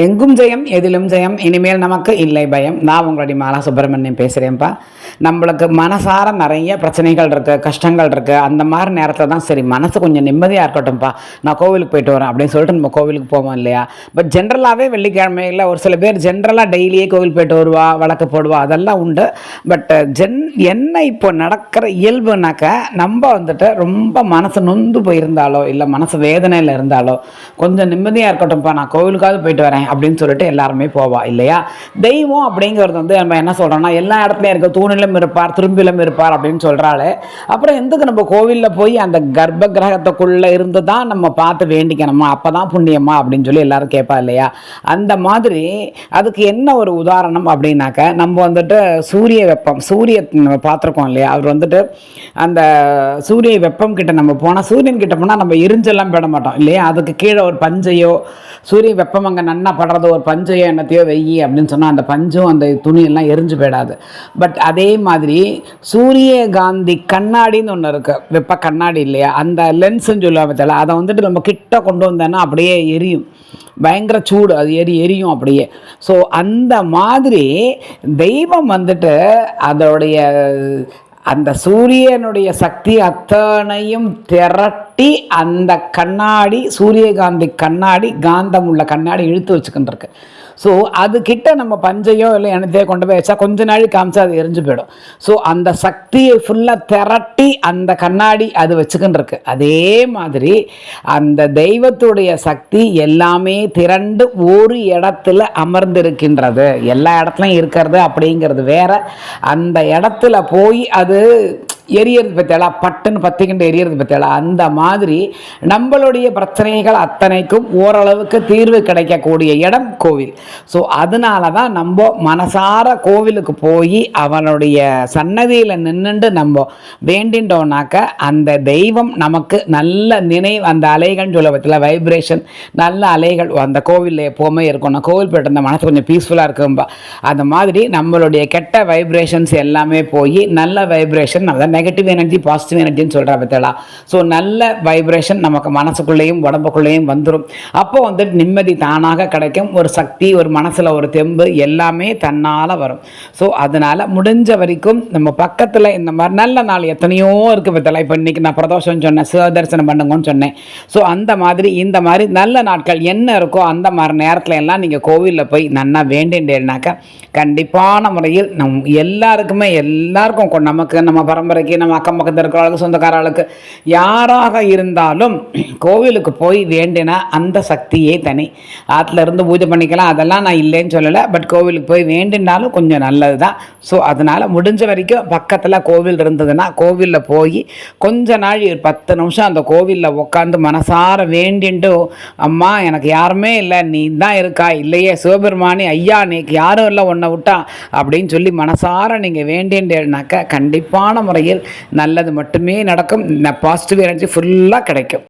எங்கும் ஜெயம் எதிலும் ஜெயம் இனிமேல் நமக்கு இல்லை பயம். நான் உங்களுடைய மாலா சுப்பிரமணியம் பேசுகிறேன்ப்பா. நம்மளுக்கு மனசார நிறைய பிரச்சனைகள் இருக்குது, கஷ்டங்கள் இருக்குது. அந்த மாதிரி நேரத்தில் தான் சரி மனசு கொஞ்சம் நிம்மதியாக இருக்கட்டும்ப்பா, நான் கோவிலுக்கு போயிட்டு வரேன் அப்படின்னு சொல்லிட்டு நம்ம கோவிலுக்கு போவோம் இல்லையா. பட் ஜென்ரலாகவே வெள்ளிக்கிழமையில் ஒரு சில பேர் ஜென்ரலாக டெய்லியே கோவில் போயிட்டு வருவா, வழக்கு போடுவா, அதெல்லாம் உண்டு. பட் என்ன இப்போ நடக்கிற இயல்புனாக்க நம்ம வந்துட்டு ரொம்ப மனசு நொந்து போயிருந்தாலோ இல்லை மனசு வேதனையில் இருந்தாலோ கொஞ்சம் நிம்மதியாக இருக்கட்டும்ப்பா, நான் கோவிலுக்காவது போயிட்டு வரேன் அப்படின்னு சொல்லிட்டு எல்லாருமே போவா இல்லையா. தெய்வம் அப்படிங்கிறது வந்து நம்ம என்ன சொல்கிறோம்னா எல்லா இடத்துலையும் இருக்க, தூணிலும் இருப்பார் திரும்பிலும் இருப்பார் அப்படின்னு சொல்கிறாள். அப்புறம் எதுக்கு நம்ம கோவிலில் போய் அந்த கர்ப்ப கிரகத்துக்குள்ளே இருந்து தான் நம்ம பார்த்து வேண்டிக்கணுமா, அப்போ தான் புண்ணியமா அப்படின்னு சொல்லி எல்லாரும் கேட்பா இல்லையா. அந்த மாதிரி அதுக்கு என்ன ஒரு உதாரணம் அப்படின்னாக்க, நம்ம வந்துட்டு சூரிய வெப்பம், சூரிய நம்ம பார்த்துருக்கோம் இல்லையா. அவர் வந்துட்டு அந்த சூரிய வெப்பம் கிட்ட நம்ம போனால், சூரியன் கிட்ட போனால் நம்ம எரிஞ்செல்லாம் போட மாட்டோம் இல்லையா. அதுக்கு கீழே ஒரு பஞ்சையோ, சூரிய வெப்பம் அங்கே நன்னா படுறது, ஒரு பஞ்சையோ என்னத்தையோ வெய்யி அப்படின்னு சொன்னால் அந்த பஞ்சும் அந்த துணியெல்லாம் எரிஞ்சு போயிடாது. பட் அதே மாதிரி சூரியகாந்தி கண்ணாடின்னு ஒன்று இருக்குது, வெப்ப கண்ணாடி இல்லையா, அந்த லென்ஸுன்னு சொல்லுவாங்க தெரியல, அதை வந்துட்டு நம்ம கிட்ட கொண்டு வந்தோன்னா அப்படியே எரியும், பயங்கர சூடு, அது எரியும் அப்படியே. ஸோ அந்த மாதிரி தெய்வம் வந்துட்டு அதோடைய அந்த சூரியனுடைய சக்தி அத்தனையும் திரட்டி அந்த கண்ணாடி, சூரியகாந்தி கண்ணாடி, காந்தம் உள்ள கண்ணாடி இழுத்து வச்சுக்கிட்டு. ஸோ அதுக்கிட்ட நம்ம பஞ்சையோ இல்லை எனத்தையோ கொண்டு போய் வச்சா கொஞ்ச நாள் காமிச்சா அது எரிஞ்சு போயிடும். ஸோ அந்த சக்தியை ஃபுல்லாக திரட்டி அந்த கண்ணாடி அது வச்சுக்கின்னு. அதே மாதிரி அந்த தெய்வத்துடைய சக்தி எல்லாமே திரண்டு ஒரு இடத்துல அமர்ந்திருக்கின்றது. எல்லா இடத்துலையும் இருக்கிறது அப்படிங்கிறது வேற. அந்த இடத்துல போய் அது எரியறது பற்றியாலா, பட்டுன்னு பற்றிக்கிண்டு எரியறது பற்றியாலா, அந்த மாதிரி நம்மளுடைய பிரச்சனைகள் அத்தனைக்கும் ஓரளவுக்கு தீர்வு கிடைக்கக்கூடிய இடம் கோவில். ஸோ அதனால தான் நம்ம மனசார கோவிலுக்கு போய் அவனுடைய சன்னதியில் நின்றுண்டு நம்ம வேண்டின்றோம்னாக்க அந்த தெய்வம் நமக்கு நல்ல நினைவு, அந்த அலைகள்னு சொல்ல பற்றில வைப்ரேஷன், நல்ல அலைகள் அந்த கோவிலில் எப்போவுமே இருக்கணும். கோவில் போய்ட்டு அந்த மனசு கொஞ்சம் பீஸ்ஃபுல்லாக இருக்கும்பா. அந்த மாதிரி நம்மளுடைய கெட்ட வைப்ரேஷன்ஸ் எல்லாமே போய் நல்ல வைப்ரேஷன், அதான் நெகட்டிவ் எனர்ஜி பாசிட்டிவ் எனர்ஜின்னு சொல்கிற பற்றிலா. ஸோ நல்ல வைப்ரேஷன் நமக்கு மனசுக்குள்ளேயும் உடம்புக்குள்ளேயும் வந்துடும். அப்போ வந்துட்டு நிம்மதி தானாக கிடைக்கும், ஒரு சக்தி, ஒரு மனசில் ஒரு தெம்பு எல்லாமே தன்னால் வரும். ஸோ அதனால் முடிஞ்ச வரைக்கும் நம்ம பக்கத்தில் இந்த மாதிரி நல்ல நாள் எத்தனையோ இருக்குது பற்றிலா. இப்போ இன்றைக்கி நான் பிரதோஷம்னு சொன்னேன், சிவதரிசனம் பண்ணுங்கன்னு சொன்னேன். ஸோ அந்த மாதிரி இந்த மாதிரி நல்ல நாட்கள் என்ன இருக்கோ அந்த மாதிரி நேரத்தில் எல்லாம் நீங்கள் கோவிலில் போய் நன்னா வேண்டின்றேன்னாக்கா கண்டிப்பான முறையில் எல்லாருக்கும் நமக்கு, நம்ம பரம்பரைக்கு, நம்ம அக்கம் பக்கத்தில் இருக்கிறவங்களுக்கு, சொந்தக்காரர்களுக்கு, யாராக இருந்தாலும் கோவிலுக்கு போய் வேண்டினா அந்த சக்தியே தனி. ஆற்றுல இருந்து பூஜை பண்ணிக்கலாம், அதெல்லாம் நான் இல்லைன்னு சொல்லலை. பட் கோவிலுக்கு போய் வேண்டினாலும் கொஞ்சம் நல்லது தான். ஸோ அதனால் முடிஞ்ச வரைக்கும் பக்கத்தில் கோவில் இருந்ததுன்னா கோவிலில் போய் கொஞ்ச நாள் 10 நிமிஷம் அந்த கோவிலில் உட்காந்து மனசார வேண்டிண்டு, அம்மா எனக்கு யாருமே இல்லை, நீ தான் இருக்கா, இல்லையே சிவபெருமானி ஐயா நீக்கு யாரும் இல்லை உன்னை விட்டா அப்படின்னு சொல்லி மனசார நீங்கள் வேண்டின்றேன்னாக்க கண்டிப்பான முறையில் நல்லது மட்டுமே நடக்கும். பாசிட்டிவ் எனர்ஜி ஃபுல்லாக கிடைக்கும்.